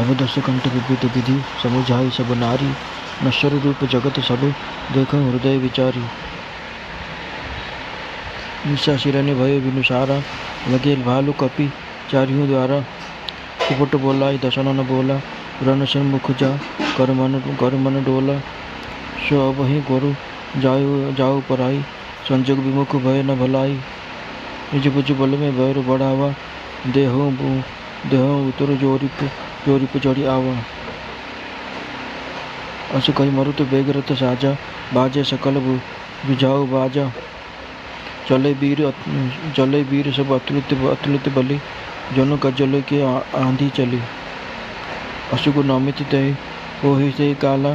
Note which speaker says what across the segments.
Speaker 1: अवदस कंठ विविध विधि समुझाई सब नारी। नश्वर रूप जगत सब देखो हृदय विचारी। निशा शिरने भय विनुसारा लगे भालु कपि चारियों द्वारा। सुपट बोला दशन न बोला रण से मुख जा कर मन डोला। सो वही गुरु जाओ पराई संजोग विमुख भय न भलाई। निज भुज बल में भैर बढ़ावा देहो उतर जोरिप चढ़ी आवा। अस कही मरुत बेगरत साजा बाजे सकल बुझाओ बाजा। चले वीर सब अतुलित बलि जनु कजल के आंधी चली। असुग नमित तय हो से काला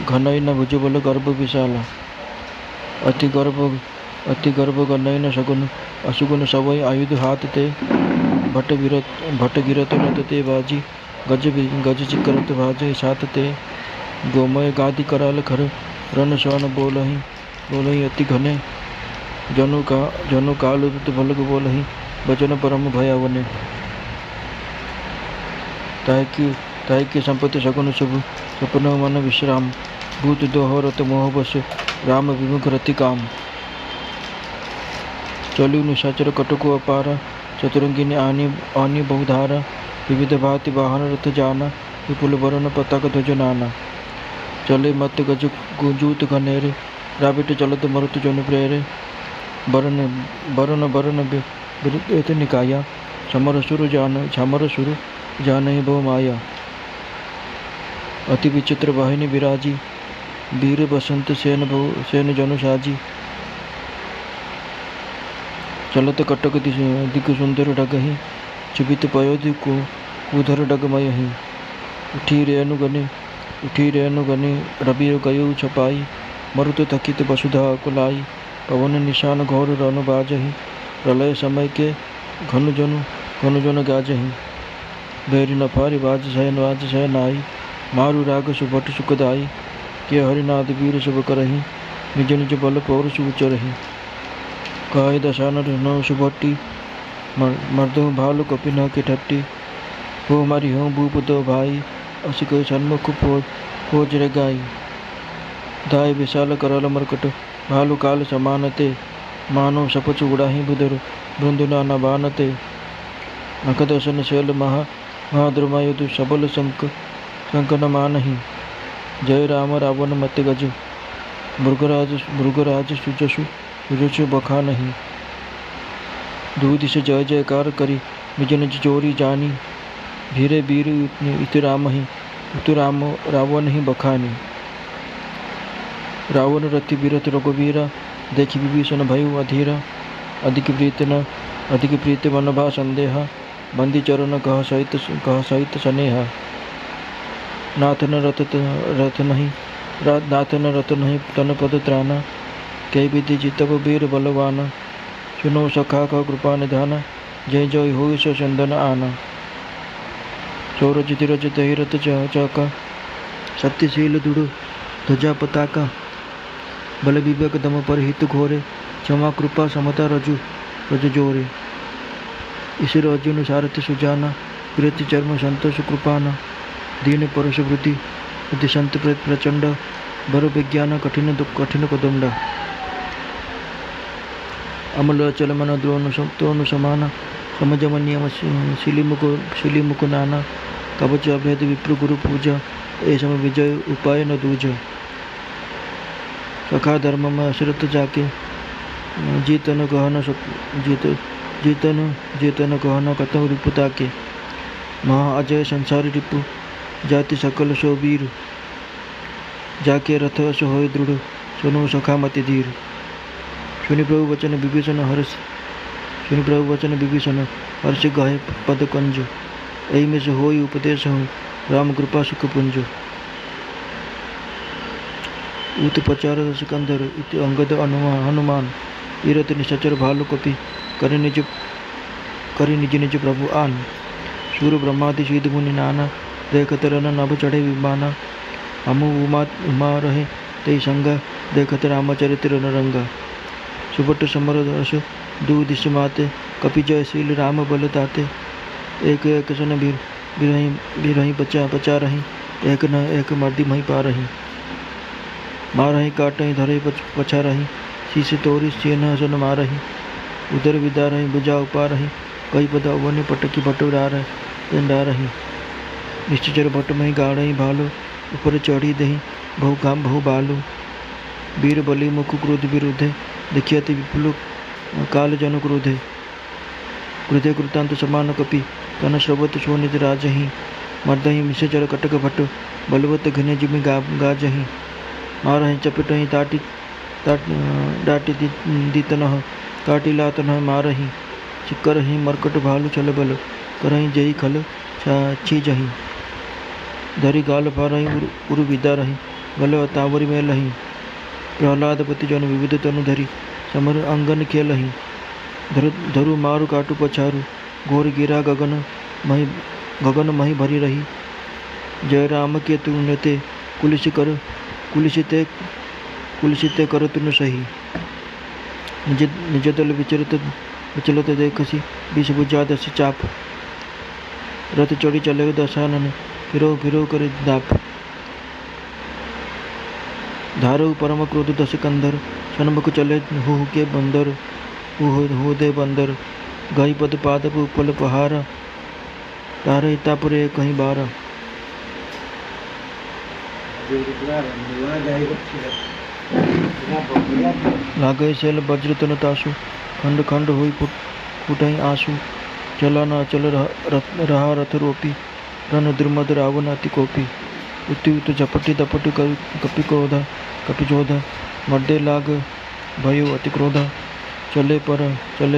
Speaker 1: घनई न भुजबल गर्भ विशाला। अति गर्भ गनई न सगुन असुगुन सवई आयुध हाथ ते। भट गिरत रथ ते बाजी गज चिकरत भाजे साथ ते। गोमय गादि कराल खर रन श्वान बोलही अति घने। जनु काल भलग बोलही बचन परम भयावने। ताहि की संपत्ति सगुन शुभ सपन मन विश्राम। भूत दोहरत मोह बस राम विमुख रति काम। चलु निशाचर कटुकु अपारा चतुरंगिनी आनी बहुधारा। विविध भांति वाहन रथ जाना विपुल वरण पताक ध्वज नाना। चले मत गज गुंजूत घनेरे राबिट चलत मरुत जन प्रेरे। बरन विरुद्ध निकाया छमर सुर जान ही बहु माया। अति विचित्र वाहिनी विराजी वीर बसंत सेन जनु साजी। चलत कटक दिक सुंदर डगही चुबित पयोधि कुधर डगमयही। उठी रेनु गनी रबी गयो छपाई। मरुत थकित वसुधा कुलाई। पवन निशान घोर रन बाजही प्रलय समय के घनु जन गाजही। भैरी नफारी बाज सह नाई मारु राग सुभट सुखदाई। के हरिनाद वीर शुभ करही निज निज बल पौरुष उचरही। काय दशानन न सुभट्टी मर्दहु भालु कपि न के ठट्टी। हो मारी हो भूप दो भाई अस कह सन्मुख खोज रे गाई। दाय विशाल करल मरकट भालु काल समानते। मानो सपच उड़ाही बुदर बृंदु नाना बानते। नखदर्शन शैल महाद्रुमायुध सबल संकन मानही। जय राम रावण मत गज मृगराज सुजसु बखानही। दूदिश जय जयकार करी निज निज चोरी जानी। धीरे वीर इत रावण ही बखानी। रावण रति बीरथ रघुवीरा देखि विभीषण भयउ अधीरा। अधिक प्रीत मन भा संदेहा बंदी चरण कह सहित स्नेहा। नाथ न रथ नहीं तन पद त्राना। कई विधि जितब वीर बलवाना। सुनो सखा का कृपा निधाना जय जय हो सो चंदन आना। सौरज धीरज दही रथ चाका सत्यशील दुड़ ध्वजा पताका। बल विवेक दम पर हित घोरे क्षमा कृपा समता रज जोरे। ईश्वर अर्जुन सारथि सुजाना प्रीति चर्म संतोष कृपाना। दीन परश वृद्धि संत प्रचंड बर विज्ञान कठिन कदंड। अमल अचल मन द्रोण समाना समझम नियम शिली मुख नाना। कवच अभेद विप्र गुरु पूजा ऐसम विजय उपाय न दूज। सखा धर्म में अशरत जाके जीतन कहन कतहु रिपुता के। महा अजय संसार रिपु जाति सकल सो वीर। जाके रथ अस होय दृढ़ सुनो सखा मति धीर। सुनि प्रभु वचन विभीषण हर्ष गाहे पद कंज। एहि में से होई उपदेश हूँ राम कृपा सुख पुंज। ऊत प्रचार सिकंदर इत अंगद हनुमान। तीरथ निशाचर भालु कपि करि निज निज प्रभु आन। सूर ब्रह्मादि सिद्ध मुनि नाना देखत रन नभ चढ़े विमाना। हमु उमा रहे ते संगा देखत रामचरित रन रंगा। सुबट समर रस दू दिश माते कपि जयशील राम बल ताते। एक सन बिरही बिरही बचा बचा रही, एक न एक मर्दी मही पा रही। मार रही काट रही धरे पछा रही, शीशे तोरी सीन सन मार रही। उधर विदा रही बुझा उपा रही, कई पद अवन पटकी भट डा रही। निश्चर भट मही गा रही भालू, ऊपर चढ़ी दही बहु काम बहु बालू। वीर बलि मुख क्रोध विरुद्धे, देखियति विपुल काल जन क्रोधे। क्रोधे कृतांत समान कपि, तन श्रवत सोनित राजही। मर्दही निश्चर कटक भट, बलवत घने जिमि गाजही। मारही चपेटही डाटी दीतनह, काटी लातनह मारही। चिक्करही मरकट भालू छल बल, करही जही खल छी जही। धरी गाल फारही उरु विदा रही, गल तावरी में लही। प्रहलाद पति जन विविध तनु धरी, समर अंगन खेलही। धरु मारु काटु पछारु, घोर गिरा गगन मही भरी रही। जय राम के तु नेते, कुलिसिते कर तुन सही। निज दल विचलत देखसी, विष बुझा दस चाप। रथ चढ़ी चले दशानन, फिरो करे दाप। धारो परम क्रोध दस कंदर, सन्मुख चले हु के बंदर। हु दे बंदर, गई पद पादप उपल पहारा। तारे तापुरे कहीं बारा। लागे सेल वज्र तन तासु, खंड खंड हुई फुटई आंसू। चला न चल रहा रथ रोपी, रन द्रुमद रावण अति कोपी। उत झपटी दपटी कपि क्रोधा, मर्दे लाग भयो अति क्रोधा। चले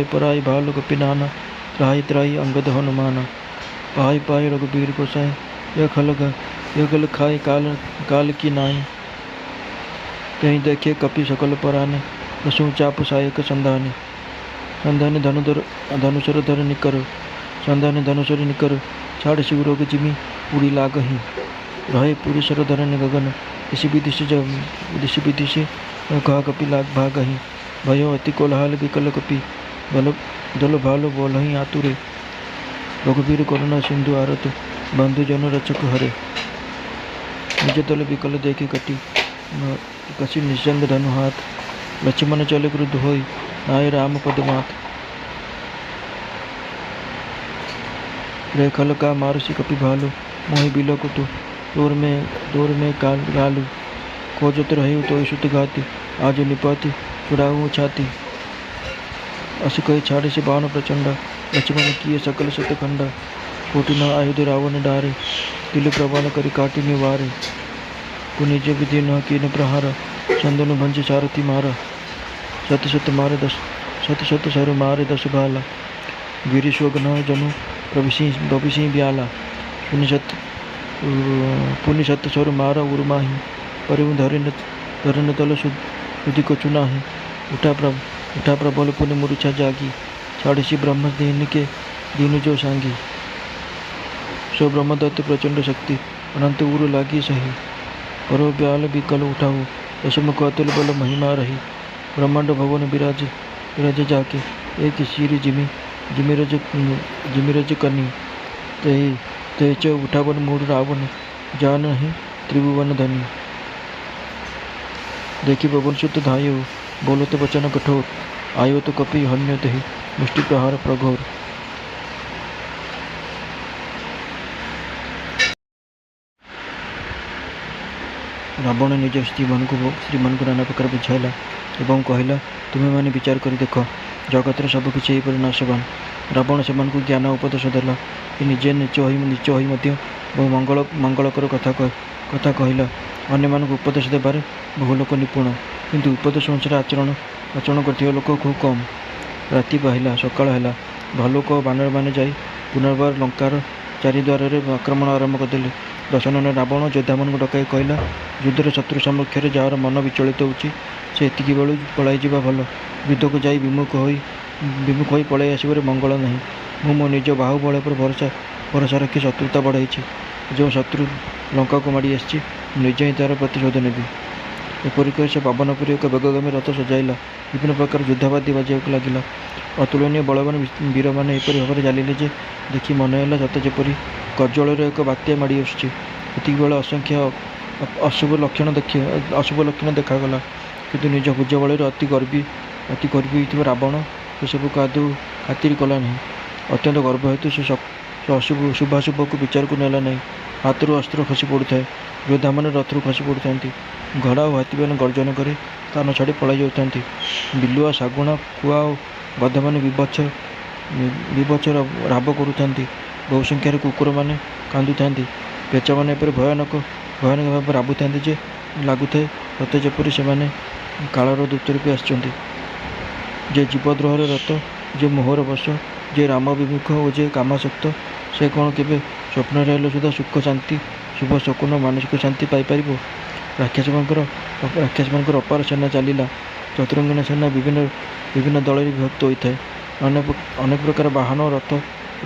Speaker 1: पर आई भालु कपि नाना, त्राही अंगद हनुमाना। पाई रघुबीर गोसाई, यह खल खाई काल की नाई। कहीं देखे कपि सकल पराने, रसु चाप सायक संधाने। संधाने धनुषर धर निकर, संधाने धनुषर निकर। छाड़ शिवरोग जिमि उड़ी लागही, रहे पूरी सर धरन गगन। दिशि विदिशि कहा कपि लाग भागही। भयो अति कोलाहल विकल कपि, दल भालो बोलही आतुरे। रघुबीर करुणा सिंधु आरत, बंधु जन रचक हरे। निज दल विकल देखे कसी निसंग धनु हाथ। लक्ष्मण चले क्रुद्ध होई, नाय राम पद मात। रेखल का मारसी कपि भालू, मोहि बिलक तु तोर में गालू। खोजत रही तो सुत घाती, आज निपाती छुड़ाऊ छाती। अस कही छाड़े से बाण प्रचंडा, लक्ष्मण किए सकल शतखंडा। कोटि न आयुध रावण डारे, तिल प्रबल करि काटि निवारे। कुनिज विधि न कीन प्रहार, चंदन भंज सारथी मारा। सत सत सर मारे दस भाला, गिरि शोक न जनु प्रभिषि ब्याला। पुनि सत सर मारा उर्माही, परिव धरिन तल सुधि को चुनाही। उठा प्रबल पुनि मूर्छा जागी, छाड़िसी ब्रह्म दीन जो सांगी। सो ब्रह्मदत्त प्रचंड शक्ति, अनंत उरु लागी सही। परो ब्याल विकल उठाऊ, दशमुख अतुल बल महिमा रही। ब्रह्मांड भवन विराज जाके, एक शीर जिमिरज कनी। ते च उठावन मूढ़ रावण, जान नहीं त्रिभुवन धनी। देखी पवन सुत धायो, बोलत वचन कठोर। आयो तो कपि हन्य तहि, मुष्टि प्रहार प्रघोर। रावण निज श्रीमान को नाना प्रकार बुझाइला एवं कहला, तुम्हें मैंने विचार कर देख, जगतर सबकिछि एहिपरि नाशवान। रावण सेमानकु ज्ञान उपदेश देला कि निजे नीच होई मध्य बहु मंगलकर कथा कहला। अन्यमानकु उपदेश देबारे बहु लोक निपुण, किंतु उपदेश अनुसार आचरण करथिबा लोक खूब कम। राति पाहिला, सकाळ ହେଲା। भालुक बानर माने जाई पुनर्बार लंकार चारिद्वार आक्रमण आरंभ करदेले। दशनन रावण योद्धाମାନଙ୍କୁ डकाई कहला, युद्धर शत्रु समक्षरे जार मन विचलित होउछि, से एतिकी बेलू पलाई जिबा भल। युद्ध को जाई विमुख होई पलाई आसिबारे मंगल नहीं। मु मो निज बाहुबल पर भरोसा रखी शत्रुता बढ़ाई। जो शत्रु लंका को माड़ी आसी, निजे ही तार प्रतिशोध नेबी। एपरिक से पावनपुरी एक बेगगामी रथ सजाइला। विभिन्न प्रकार युद्धाबादी बाजिବାକୁ ଲାଗିଲା। अतुलनीय बलवान वीर मैंने एपरी भाव जालिले जे देखि मन है सत जेपरी ଗର୍ଜଳରେ ଏକ ବାତ୍ୟା ମାଡ଼ି ଆସୁଛି। ଏତିକିବେଳେ ଅସଂଖ୍ୟ ଅଶୁଭ ଲକ୍ଷଣ ଦେଖାଗଲା। କିନ୍ତୁ ନିଜ ଭୁଜ ବଳରେ ଅତି ଗର୍ବୀ ହୋଇଥିବା ରାବଣ ସେସବୁକୁ ଆଦୌ ଖାତିର କଲା ନାହିଁ। ଅତ୍ୟନ୍ତ ଗର୍ବ ହେତୁ ସେ ଶୁଭାଶୁଭକୁ ବିଚାରକୁ ନେଲା ନାହିଁ। ହାତରୁ ଅସ୍ତ୍ର ଖସି ପଡ଼ୁଥାଏ। ଯୋଦ୍ଧାମାନେ ରଥରୁ ଖସି ପଡ଼ୁଥାନ୍ତି। ଘୋଡ଼ା ଓ ହାତୀମାନେ ଗର୍ଜନ କରି ସ୍ଥାନ ଛାଡ଼ି ପଳାଇ ଯାଉଥାନ୍ତି। ବିଲୁଆ, ଶାଗୁଣା, କୁଆ ଓ ଗଧମାନେ ବିଭତ୍ସ ରାବ କରୁଥାନ୍ତି। ବହୁ ସଂଖ୍ୟାରେ କୁକୁରମାନେ କାନ୍ଦୁଥାନ୍ତି। ପେଚାମାନେ ଏପରି ଭୟାନକ ଭାବେ ରାବୁଥାନ୍ତି ଯେ ଲାଗୁଥାଏ ସତେ ଯେପରି ସେମାନେ କାଳର ଦୂତ ରୂପେ ଆସିଛନ୍ତି। ଯେ ଜୀବଦ୍ରୋହର ରତ, ଯେ ମୋହର ବଶ, ଯେ ରାମ ବିମୁଖ ଓ ଯେ କାମାସକ୍ତ, ସେ କ'ଣ କେବେ ସ୍ୱପ୍ନରେ ହେଲେ ସୁଦ୍ଧା ସୁଖ, ଶାନ୍ତି, ଶୁଭ ଶକୁନ, ମାନସିକ ଶାନ୍ତି ପାଇପାରିବ? ରାକ୍ଷସମାନଙ୍କର ଅପାର ସେନା ଚାଲିଲା। ଚତୁରଙ୍ଗିଣୀ ସେନା ବିଭିନ୍ନ ଦଳରେ ବିଭକ୍ତ ହୋଇଥାଏ। ଅନେକ ପ୍ରକାର ବାହନ,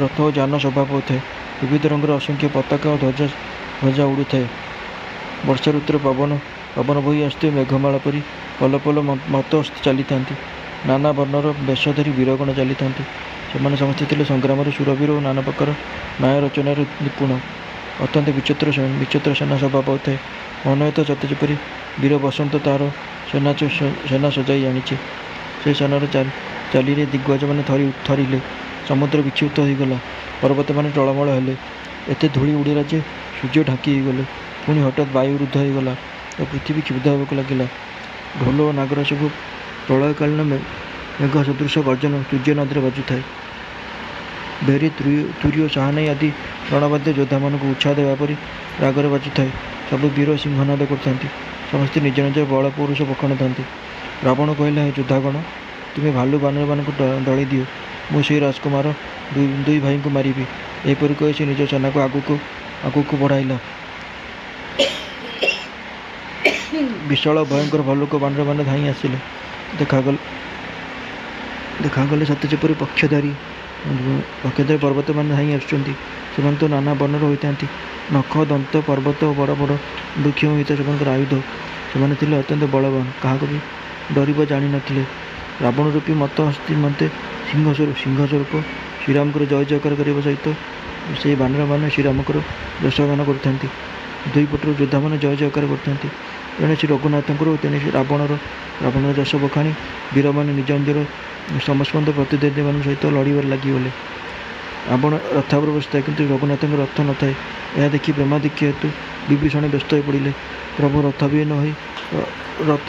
Speaker 1: ରଥ ଓ ଯାନ ଶୋଭା ପାଉଥାଏ। ବିବିଧ ରଙ୍ଗର ଅସଂଖ୍ୟ ପତାକା ଓ ଧ୍ୱଜା ଉଡ଼ୁଥାଏ। ବର୍ଷା ଋତୁର ପବନ ବୋହି ଆସୁଥିବା ମେଘମାଳ ପରି ପଲ ପଲ ମତ ଚାଲିଥାନ୍ତି। ନାନା ବର୍ଣ୍ଣର ବେଶ ଧରି ବୀରଗଣ ଚାଲିଥାନ୍ତି। ସେମାନେ ସମସ୍ତେ ଥିଲେ ସଂଗ୍ରାମରେ ଶୂରବୀର ଓ ନାନା ପ୍ରକାର ନ୍ୟାୟ ରଚନାରେ ନିପୁଣ। ଅତ୍ୟନ୍ତ ବିଚିତ୍ର ସେନା ଶୋଭା ପାଉଥାଏ। ମନେ ହୁଏ ସତେ ଯେପରି ବୀର ବସନ୍ତ ତାହାର ସେନା ସଜାଇ ଆଣିଛି। ସେ ସେନାର ଚାଲିରେ ଦିଗ୍ଗଜମାନେ ଥରିଲେ। ସମୁଦ୍ର ବିକ୍ଷିପ୍ତ ହୋଇଗଲା। ପର୍ବତମାନେ ଟଳମଳ ହେଲେ। ଏତେ ଧୂଳି ଉଡ଼ିଲା ଯେ ସୂର୍ଯ୍ୟ ଢାଙ୍କି ହୋଇଗଲେ। ପୁଣି ହଠାତ୍ ବାୟୁ ରୁଦ୍ଧ ହୋଇଗଲା ଓ ପୃଥିବୀ କ୍ଷୁବ୍ଧ ହେବାକୁ ଲାଗିଲା। ଢୋଲ ଓ ନାଗର ସବୁ ପ୍ରଳୟକାଳୀନ ମେଘ ସଦୃଶ ଗର୍ଜନ ସୂର୍ଯ୍ୟ ନଦୀରେ ବାଜୁଥାଏ। ଭେରୀ, ତୁରୀ ଓ ସାହାନାଇ ଆଦି ରଣବାଦ୍ୟ ଯୋଦ୍ଧାମାନଙ୍କୁ ଉତ୍ସାହ ଦେବା ପରି ରାଗରେ ବାଜୁଥାଏ। ସବୁ ବୀର ସିଂହନାଦ କରୁଥାନ୍ତି। ସମସ୍ତେ ନିଜ ନିଜର ବଳ ପୌରୁଷ ବଖାଣୁଥାନ୍ତି। ରାବଣ କହିଲା, ହେ ଯୋଦ୍ଧାଗଣ, ତୁମେ ଭାଲୁ ବାନରମାନଙ୍କୁ ଦଳି ଦିଅ। ମୁଁ ସେହି ରାଜକୁମାର ଦୁଇ ଭାଇଙ୍କୁ ମାରିବି। ଏହିପରି କହି ସେ ନିଜ ସେନାକୁ ଆଗକୁ ବଢ଼ାଇଲା। ବିଶାଳ ଭୟଙ୍କର ଭାଲୁକ ବାନରମାନେ ଧାଇଁ ଆସିଲେ। ଦେଖାଗଲେ ସତେ ଯେପରି ପକ୍ଷଧାରୀ ପର୍ବତମାନେ ଧାଇଁ ଆସୁଛନ୍ତି। ସେମାନେ ତ ନାନା ବର୍ଣ୍ଣର ହୋଇଥାନ୍ତି। ନଖ, ଦନ୍ତ, ପର୍ବତ ଓ ବଡ଼ ବଡ଼ ବୃକ୍ଷ ହୋଇଥାଏ ସେମାନଙ୍କର ଆୟୁଧ। ସେମାନେ ଥିଲେ ଅତ୍ୟନ୍ତ ବଳବାନ। କାହାକୁ ବି ଡରିବା ଜାଣିନଥିଲେ। ରାବଣ ରୂପୀ ମତେ ସିଂହ ସ୍ୱରୂପ ଶ୍ରୀରାମଙ୍କର ଜୟ ଜୟକାର କରିବା ସହିତ ସେହି ବାନରମାନେ ଶ୍ରୀରାମଙ୍କର ଯଶଗାନ କରୁଥାନ୍ତି। ଦୁଇ ପଟରୁ ଯୋଦ୍ଧାମାନେ ଜୟ ଜୟକାର କରୁଥାନ୍ତି। ଏଣେ ଶ୍ରୀ ରଘୁନାଥଙ୍କର ଓ ତେଣେ ରାବଣର ଯଶ ବଖାଣି ବୀରମାନେ ନିଜ ନିଜର ସମସ୍କନ୍ଦ ପ୍ରତିଦ୍ୱନ୍ଦ୍ୱୀମାନଙ୍କ ସହିତ ଲଢ଼ିବାରେ ଲାଗିଗଲେ। ରାବଣ ରଥାବରେ ବସିଥାଏ, କିନ୍ତୁ ରଘୁନାଥଙ୍କ ରଥ ନଥାଏ। ଏହା ଦେଖି ପ୍ରେମାଧିକ୍ୟ ହେତୁ ବିଭୀଷଣ ବ୍ୟସ୍ତ ହୋଇ ପଡ଼ିଲେ। ପ୍ରଭୁ ରଥବିହୀନ ହୋଇ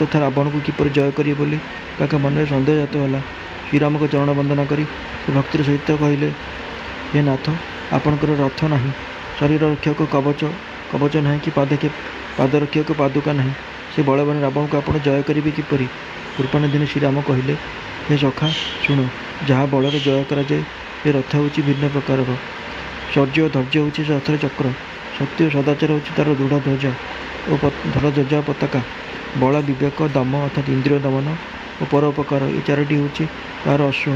Speaker 1: ତଥା ରାବଣକୁ କିପରି ଜୟ କରିବେ ବୋଲି ତାଙ୍କ ମନରେ ସନ୍ଦେହ ଜାତ ହେଲା। ଶ୍ରୀରାମଙ୍କ ଚରଣ ବନ୍ଦନା କରି ସେ ଭକ୍ତିର ସହିତ କହିଲେ, ହେ ନାଥ, ଆପଣଙ୍କର ରଥ ନାହିଁ, ଶରୀର ରକ୍ଷକ କବଚ ନାହିଁ କି ପାଦରକ୍ଷକ ପାଦୁକା ନାହିଁ। ସେ ବଳବାନ ରାବଣକୁ ଆପଣ ଜୟ କରିବେ କିପରି? କୃପାନିଧିନି ଶ୍ରୀରାମ କହିଲେ, ହେ ସଖା, ଶୁଣ। ଯାହା ବଳରେ ଜୟ କରାଯାଏ ସେ ରଥ ହେଉଛି ଭିନ୍ନ ପ୍ରକାରର। ଶୌର୍ଯ୍ୟ ଓ ଧୈର୍ଯ୍ୟ ହେଉଛି ସେ ରଥର ଚକ୍ର। ସତ୍ୟ ଓ ସଦାଚାର ହେଉଛି ତା'ର ଦୃଢ଼ ଧ୍ୱଜା ଓ ପତାକା। ବଳ, ବିବେକ, ଦମ ଅର୍ଥାତ୍ ଇନ୍ଦ୍ରିୟ ଦମନ ଓ ପରୋପକାର, ଏ ଚାରୋଟି ହେଉଛି ତା'ର ଅଶ୍ଵ।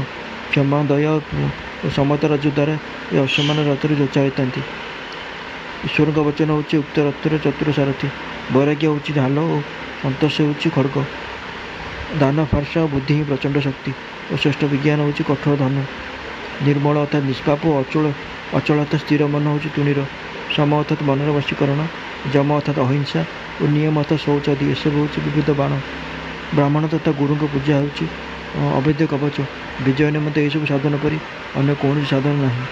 Speaker 1: କ୍ଷମା, ଦୟା ଓ ସମତା ରାଜ୍ୟ ଦ୍ୱାରା ଏ ଅଶ୍ୱମାନେ ରଥରେ ଯୋଚା ହୋଇଥାନ୍ତି। ଈଶ୍ୱରଙ୍କ ବଚନ ହେଉଛି ଉକ୍ତ ରଥର ଚତୁର ସାରଥୀ। ବୈରାଗ୍ୟ ହେଉଛି ଢାଲ ଓ ସନ୍ତୋଷ ହେଉଛି ଖଡ଼୍ଗ। ଦାନ, ଫର୍ସା ଓ ବୁଦ୍ଧି ହିଁ ପ୍ରଚଣ୍ଡ ଶକ୍ତି ଓ ଶ୍ରେଷ୍ଠ ବିଜ୍ଞାନ ହେଉଛି କଠୋର ଧନୁ। ନିର୍ମଳ ଅର୍ଥାତ୍ ନିଷ୍ପାପ ଓ ଅଚଳ ଅର୍ଥାତ୍ ସ୍ଥିର ମନ ହେଉଛି ତୁଣୀର। ସମ ଅର୍ଥାତ୍ ମନର ବଶୀକରଣ। ଯମ ଅର୍ଥାତ୍ ଅହିଂସା ଓ ନିୟମ ଅର୍ଥାତ୍ ଶୌଚ ଆଦି ଏସବୁ ହେଉଛି ବିବିଧ ବାଣ। ବ୍ରାହ୍ମଣ ତଥା ଗୁରୁଙ୍କ ପୂଜା ହେଉଛି ଅଭେଦ୍ୟ କବଚ। ବିଜୟ ନିମନ୍ତେ ଏହିସବୁ ସାଧନ ପରି ଅନ୍ୟ କୌଣସି ସାଧନ ନାହିଁ।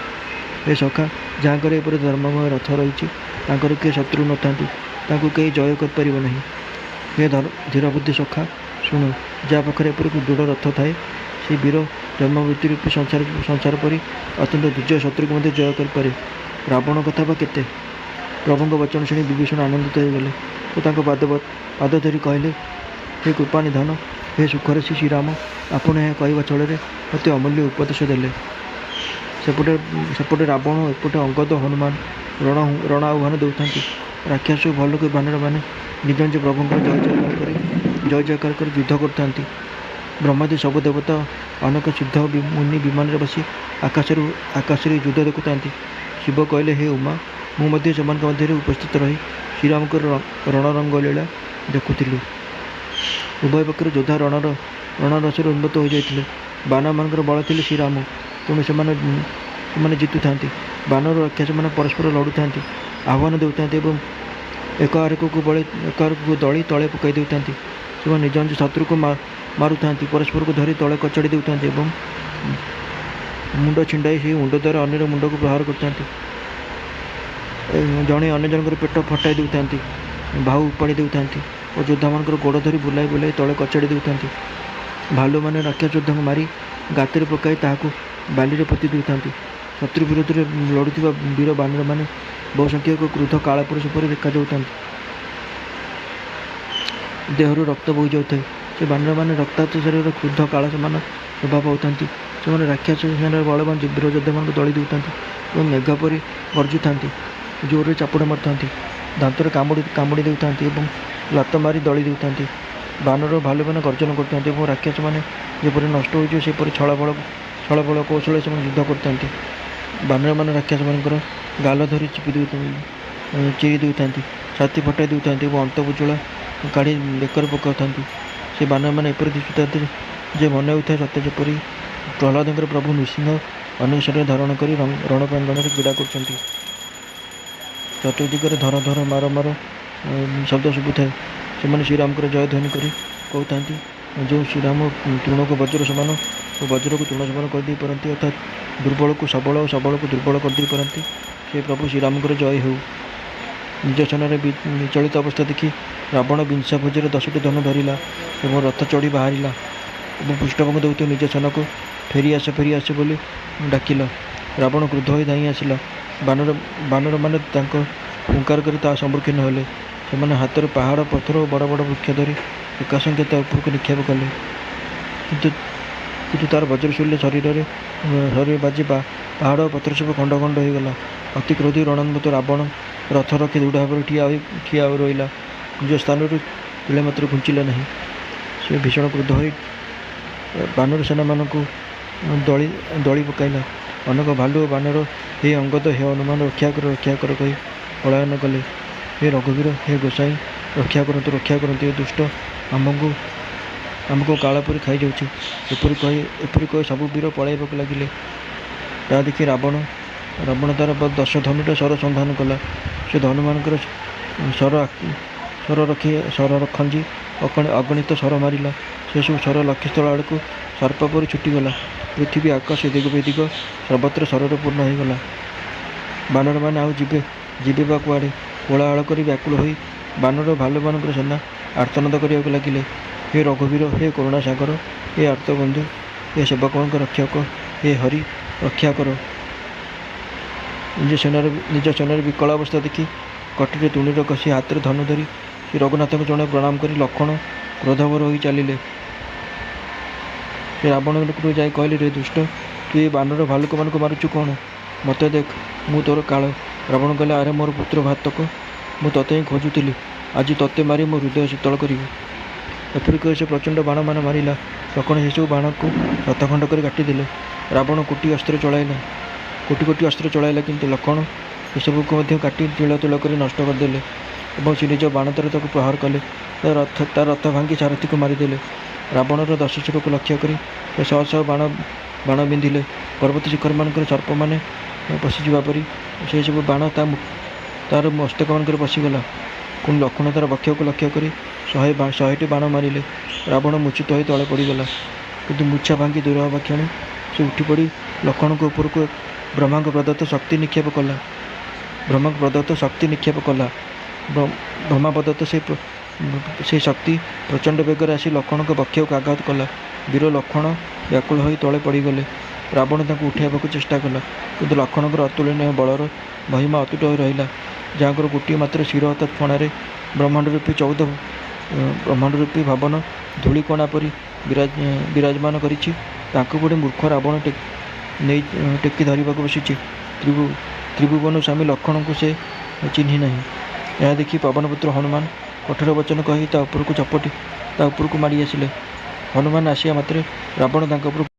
Speaker 1: ଏ ସଖା, ଯାହାଙ୍କର ଏପରି ଧର୍ମମୟ ରଥ ରହିଛି, ତାଙ୍କର କିଏ ଶତ୍ରୁ ନଥାନ୍ତି, ତାଙ୍କୁ କେହି ଜୟ କରିପାରିବ ନାହିଁ। ହେ ଧୀରବୁଦ୍ଧି ସଖା, ଶୁଣ। ଯାହା ପାଖରେ ଏପରି ଦୃଢ଼ ରଥ ଥାଏ, ସେ ବୀର ଜନ୍ମମୃତ୍ୟୁ ରୂପୀ ସଂସାର ପରି ଅତ୍ୟନ୍ତ ଦୁର୍ଜୟ ଶତ୍ରୁକୁ ମଧ୍ୟ ଜୟ କରିପାରେ। ରାବଣ କଥା ବା କେତେ? ପ୍ରଭୁଙ୍କ ବଚନ ଶୁଣି ବିଭୀଷଣ ଆନନ୍ଦିତ ହୋଇଗଲେ ଓ ତାଙ୍କ ପାଦ ଧରି କହିଲେ, ହେ କୃପାନିଧାନ, ହେ ସୁଖରସୀ ଶ୍ରୀରାମ, ଆପଣ ଏହା କହିବା ଛଳରେ ମୋତେ ଅମୂଲ୍ୟ ଉପଦେଶ ଦେଲେ। ସେପଟେ ରାବଣ ଓ ଏପଟେ ଅଙ୍ଗଦ ହନୁମାନ ରଣ ଆହ୍ୱାନ ଦେଉଥାନ୍ତି। ରାକ୍ଷସ ଓ ଭଲ୍ଲୁକ ବାନରମାନେ ନିଜ ନିଜ ପ୍ରଭୁଙ୍କର ଜୟ ଜୟକାର କରି ଯୁଦ୍ଧ କରୁଥାନ୍ତି। ବ୍ରହ୍ମାଦି ସବୁ ଦେବତା ଅନେକ ସିଦ୍ଧ ମୁନି ବିମାନରେ ବସି ଆକାଶରେ ଯୁଦ୍ଧ ଦେଖୁଥାନ୍ତି। ଶିବ କହିଲେ, ହେ ଉମା, ମୁଁ ମଧ୍ୟ ସେମାନଙ୍କ ମଧ୍ୟରେ ଉପସ୍ଥିତ ରହି ଶ୍ରୀରାମଙ୍କର ରଣରଙ୍ଗ ଲୀଳା ଦେଖୁଥିଲି। ଉଭୟ ପକ୍ଷରେ ଯୋଦ୍ଧା ରଣରସରେ ଉନ୍ମତ୍ତ ହୋଇଯାଇଥିଲେ। ବାନରମାନଙ୍କର ବଳ ଥିଲେ ଶ୍ରୀରାମ, ତେଣୁ ସେମାନେ ଜିତୁଥାନ୍ତି। ବାନର ରାକ୍ଷସ ମାନେ ପରସ୍ପର ଲଢ଼ୁଥାନ୍ତି, ଆହ୍ୱାନ ଦେଉଥାନ୍ତି ଏବଂ ଏକ ଆରେକକୁ ଦଳି ତଳେ ପକାଇ ଦେଉଥାନ୍ତି। ସେମାନେ ନିଜ ନିଜ ଶତ୍ରୁକୁ ମାରୁଥାନ୍ତି, ପରସ୍ପରକୁ ଧରି ତଳେ କଚାଡ଼ି ଦେଉଥାନ୍ତି ଏବଂ ମୁଣ୍ଡ ଛିଣ୍ଡାଇ ସେହି ମୁଣ୍ଡ ଦ୍ୱାରା ଅନ୍ୟର ମୁଣ୍ଡକୁ ପ୍ରହାର କରିଥାନ୍ତି। ଜଣେ ଅନ୍ୟ ଜଣଙ୍କର ପେଟ ଫଟାଇ ଦେଉଥାନ୍ତି, ବାହୁ ଉପାଡ଼ି ଦେଉଥାନ୍ତି ଓ ଯୋଦ୍ଧାମାନଙ୍କର ଗୋଡ଼ ଧରି ବୁଲାଇ ବୁଲାଇ ତଳେ କଚାଡ଼ି ଦେଉଥାନ୍ତି। ଭାଲୁମାନେ ରାକ୍ଷସ ଯୋଦ୍ଧାଙ୍କୁ ମାରି ଗାତରେ ପକାଇ ତାହାକୁ ବାଲିରେ ପୋତି ଦେଉଥାନ୍ତି। ଶତ୍ରୁ ବିରୋଧରେ ଲଢ଼ୁଥିବା ବୀର ବାନରମାନେ ବହୁ ସଂଖ୍ୟକ କ୍ରୁଦ୍ଧ କାଳପୁରୁଷ ପରି ଦେଖାଯାଉଥାନ୍ତି। ଦେହରୁ ରକ୍ତ ବୋହି ଯାଉଥାଏ। ସେ ବାନରମାନେ ରକ୍ତାକ୍ତ ଶରୀରର କ୍ରୁଦ୍ଧ କାଳ ସମାନ ଶୋଭା ପାଉଥାନ୍ତି। ସେମାନେ ରାକ୍ଷସ ସେନାର ବଳବାନ ବୀର ଯୋଦ୍ଧାମାନଙ୍କୁ ଦଳି ଦେଉଥାନ୍ତି ଏବଂ ମେଘ ପରି ଗର୍ଜୁଥାନ୍ତି, ଜୋରରେ ଚାପୁଡ଼ା ମାରୁଥାନ୍ତି, ଦାନ୍ତରେ କାମୁଡ଼ି ଦେଉଥାନ୍ତି ଏବଂ ଲାତ ମାରି ଦଳି ଦେଉଥାନ୍ତି। ବାନର ଭାଲୁମାନେ ଗର୍ଜନ କରୁଥାନ୍ତି ଏବଂ ରାକ୍ଷସମାନେ ଯେପରି ନଷ୍ଟ ହୋଇଯିବେ ସେପରି ଛଳବଳ କୌଶଳରେ ସେମାନେ ଯୁଦ୍ଧ କରୁଥାନ୍ତି। ବାନରମାନେ ରାକ୍ଷସମାନଙ୍କର ଗାଲ ଧରି ଚିରି ଦେଉଥାନ୍ତି, ଛାତି ଫଟାଇ ଦେଉଥାନ୍ତି ଏବଂ ଅନ୍ତପୁଜୁଳା କାଢ଼ି ବେକରେ ପକାଉଥାନ୍ତି। ସେ ବାନରମାନେ ଏପରି ଦିଶୁଥାନ୍ତି ଯେ ମନେ ହେଉଥାଏ ସତେ ଯେପରି ପ୍ରହ୍ଲାଦଙ୍କର ପ୍ରଭୁ ନୃସିଂହ ଅନେକ ଶରୀର ଧାରଣ କରି ରଣ ପ୍ରାଙ୍ଗଣରେ କ୍ରୀଡ଼ା କରୁଛନ୍ତି। ଚତୁର୍ଦିଗରେ ଧର ଧର ମାର ମାର ଶବ୍ଦ ଶୁଭୁଥାଏ। ସେମାନେ ଶ୍ରୀରାମଙ୍କର ଜୟ ଧ୍ୱନି କରି କହୁଥାନ୍ତି। ଯେଉଁ ଶ୍ରୀରାମ ତୃଣକୁ ବଜ୍ର ସମାନ ଓ ବଜ୍ରକୁ ତୃଣ ସମାନ କରିଦେଇ ପାରନ୍ତି, ଅର୍ଥାତ୍ ଦୁର୍ବଳକୁ ସବଳ ଓ ସବଳକୁ ଦୁର୍ବଳ କରିଦେଇ ପାରନ୍ତି, ସେ ପ୍ରଭୁ ଶ୍ରୀରାମଙ୍କର ଜୟ ହେଉ। ନିଜ ସ୍ଥାନରେ ବିଚଳିତ ଅବସ୍ଥା ଦେଖି ରାବଣ ବିଂଶା ଭୋଜରେ 10ଟି ଧନୁ ଧରିଲା ଏବଂ ରଥ ଚଢ଼ି ବାହାରିଲା ଏବଂ ପୃଷ୍ଠଭଙ୍ଗ ଦେଉଥିବା ନିଜ ସ୍ଥାନକୁ ଫେରି ଆସ ବୋଲି ଡାକିଲା। ରାବଣ କ୍ରୁଦ୍ଧ ହୋଇ ଧାଇଁ ଆସିଲା। ବାନରମାନେ ତାଙ୍କ ହୁଙ୍କାର କରି ତା ସମ୍ମୁଖୀନ ହେଲେ। ସେମାନେ ହାତରେ ପାହାଡ଼, ପଥର ଓ ବଡ଼ ବଡ଼ ବୃକ୍ଷ ଧରି ଏକାସଙ୍ଗେ ତା ଉପରକୁ ନିକ୍ଷେପ କଲେ, କିନ୍ତୁ ତାର ବଜ୍ରଶୂଲ୍ୟ ଶରୀରରେ ବାଜି ପାହାଡ଼ ଓ ପଥର ସବୁ ଖଣ୍ଡ ଖଣ୍ଡ ହୋଇଗଲା। ଅତି କ୍ରୋଧୀ ରଣୋନ୍ମତ୍ତ ରାବଣ ରଥ ରଖି ଦୃଢ଼ ଭାବରେ ଠିଆ ହୋଇ ରହିଲା, ନିଜ ସ୍ଥାନରୁ ତିଳେ ମାତ୍ର ଘୁଞ୍ଚିଲା ନାହିଁ। ସେ ଭୀଷଣ କ୍ରୁଦ୍ଧ ହୋଇ ବାନର ସେନାମାନଙ୍କୁ ଦଳି ପକାଇଲା। ଅନେକ ଭାଲୁ ଓ ବାନର ହେ ଅଙ୍ଗଦ, ହେ ହନୁମାନ, ରକ୍ଷା କର କହି ପଳାୟନ କଲେ। ହେ ରଘୁବୀର, ହେ ଗୋସାଇଁ, ରକ୍ଷା କରନ୍ତୁ, ଏ ଦୁଷ୍ଟ ଆମକୁ କାଳ ପରି ଖାଇଯାଉଛି। ଏପରି କହି ସବୁ ବୀର ପଳାଇବାକୁ ଲାଗିଲେ। ତାହା ଦେଖି ରାବଣ ତାର 10 ଧନୁରେ ଶର ସନ୍ଧାନ କଲା। ସେ ଧନୁମାନଙ୍କର ଶର ଖଞ୍ଜି ଅଗଣିତ ଶର ମାରିଲା। ସେସବୁ ଶର ଲକ୍ଷ୍ୟସ୍ଥଳ ଆଡ଼କୁ ସର୍ପ ପରି ଛୁଟିଗଲା। ପୃଥିବୀ ଆକାଶ ଦିଗ ବିଦିଗ ସର୍ବତ୍ର ଶରରେ ପୂର୍ଣ୍ଣ ହୋଇଗଲା। ବାନରମାନେ ଆଉ ଯିବେ ବା କୁଆଡ଼େ? କୋଳାହଳ କରି ବ୍ୟାକୁଳ ହୋଇ ବାନର ଭାଲୁମାନଙ୍କର ସେନା ଆର୍ତ୍ତନାଦ କରିବାକୁ ଲାଗିଲେ। ହେ ରଘୁବୀର, ହେ କରୁଣାସାଗର, ହେ ଆର୍ତ୍ତବନ୍ଧୁ, ହେ ସେବକଙ୍କ ରକ୍ଷକ, ହେ ହରି, ରକ୍ଷା କର। ନିଜ ସେନାର ବିକଳ ଅବସ୍ଥା ଦେଖି କଟିରେ ତୁଣୀର କଷି ହାତରେ ଧନୁ ଧରି ଶ୍ରୀ ରଘୁନାଥଙ୍କୁ ଜଣେ ପ୍ରଣାମ କରି ଲକ୍ଷ୍ମଣ କ୍ରୋଧଭର ହୋଇ ଚାଲିଲେ। ସେ ରାବଣ ନିକଟକୁ ଯାଇ କହିଲେ, ରେ ଦୁଷ୍ଟ, ତୁ ଏ ବାନର ଭାଲୁକମାନଙ୍କୁ ମାରୁଛୁ କ'ଣ? ମୋତେ ଦେଖ, ମୁଁ ତୋର କାଳ। ରାବଣ କହିଲା, ଆରେ ମୋର ପୁତ୍ର ଘାତକ, ମୁଁ ତତେ ହିଁ ଖୋଜୁଥିଲି। ଆଜି ତତେ ମାରି ମୋ ହୃଦୟ ଶୀତଳ କରିବି। ଏପରି କହି ସେ ପ୍ରଚଣ୍ଡ ବାଣମାନ ମାରିଲା। ଲକ୍ଷ୍ମଣ ସେସବୁ ବାଣକୁ ଶତଖଣ୍ଡ କରି କାଟିଦେଲେ। ରାବଣ କୋଟି ଅସ୍ତ୍ର ଚଳାଇଲା, କିନ୍ତୁ ଲକ୍ଷ୍ମଣ ସେସବୁକୁ ମଧ୍ୟ କାଟି ତିଳ ତିଳ କରି ନଷ୍ଟ କରିଦେଲେ ଏବଂ ସେ ନିଜ ବାଣ ଦ୍ୱାରା ତାକୁ ପ୍ରହାର କଲେ। ତା ରଥ ଭାଙ୍ଗି ସାରଥୀକୁ ମାରିଦେଲେ। ରାବଣର 10 ଶିରକୁ ଲକ୍ଷ୍ୟ କରି ସେ ଶହ ଶହ ବାଣ ବିନ୍ଧିଲେ। ପର୍ବତ ଶିଖରମାନଙ୍କର ସର୍ପମାନେ ପଶିଯିବା ପରି ସେସବୁ ବାଣ ତାର ମସ୍ତକମାନଙ୍କରେ ପଶିଗଲା। ପୁଣି ଲକ୍ଷ୍ମଣ ତାର ବକ୍ଷକୁ ଲକ୍ଷ୍ୟ କରି 100ଟି ବାଣ ମାରିଲେ। ରାବଣ ମୂର୍ଚ୍ଛିତ ହୋଇ ତଳେ ପଡ଼ିଗଲା, କିନ୍ତୁ ମୂର୍ଚ୍ଛା ଭାଙ୍ଗି ଦୂର ହେବା କ୍ଷଣି ସେ ଉଠିପଡ଼ି ଲକ୍ଷ୍ମଣଙ୍କ ଉପରକୁ ବ୍ରହ୍ମାଙ୍କ ପ୍ରଦତ୍ତ ଶକ୍ତି ନିକ୍ଷେପ କଲା। ବ୍ରହ୍ମା ପ୍ରଦତ୍ତ ସେ ଶକ୍ତି ପ୍ରଚଣ୍ଡ ବେଗରେ ଆସି ଲକ୍ଷ୍ମଣଙ୍କ ବକ୍ଷକୁ ଆଘାତ କଲା। ବୀର ଲକ୍ଷ୍ମଣ ବ୍ୟାକୁଳ ହୋଇ ତଳେ ପଡ଼ିଗଲେ। ରାବଣ ତାଙ୍କୁ ଉଠାଇବାକୁ ଚେଷ୍ଟା କଲା, କିନ୍ତୁ ଲକ୍ଷ୍ମଣଙ୍କର ଅତୁଳନୀୟ ବଳର ମହିମା ଅତୁଟ ହୋଇ ରହିଲା। ଯାହାଙ୍କର ଗୋଟିଏ ମାତ୍ର ଶିର ଅର୍ଥାତ୍ ଫଣାରେ ବ୍ରହ୍ମାଣ୍ଡରୂପୀ ଭାବନ ଧୂଳିକଣା ପରି ବିରାଜମାନ କରିଛି, ତାଙ୍କୁ ଗୋଟେ ମୂର୍ଖ ରାବଣ ଟେକି ଧରିବାକୁ ବସିଛି। ତ୍ରିଭୁବନ ସ୍ୱାମୀ ଲକ୍ଷ୍ମଣଙ୍କୁ ସେ ଚିହ୍ନି ନାହିଁ। ଏହା ଦେଖି ପବନପୁତ୍ର ହନୁମାନ କଠୋର ବଚନ କହି ତା ଉପରକୁ ମାଡ଼ି ଆସିଲେ। ହନୁମାନ ଆସିବା ମାତ୍ରେ ରାବଣ ତାଙ୍କ ଉପରକୁ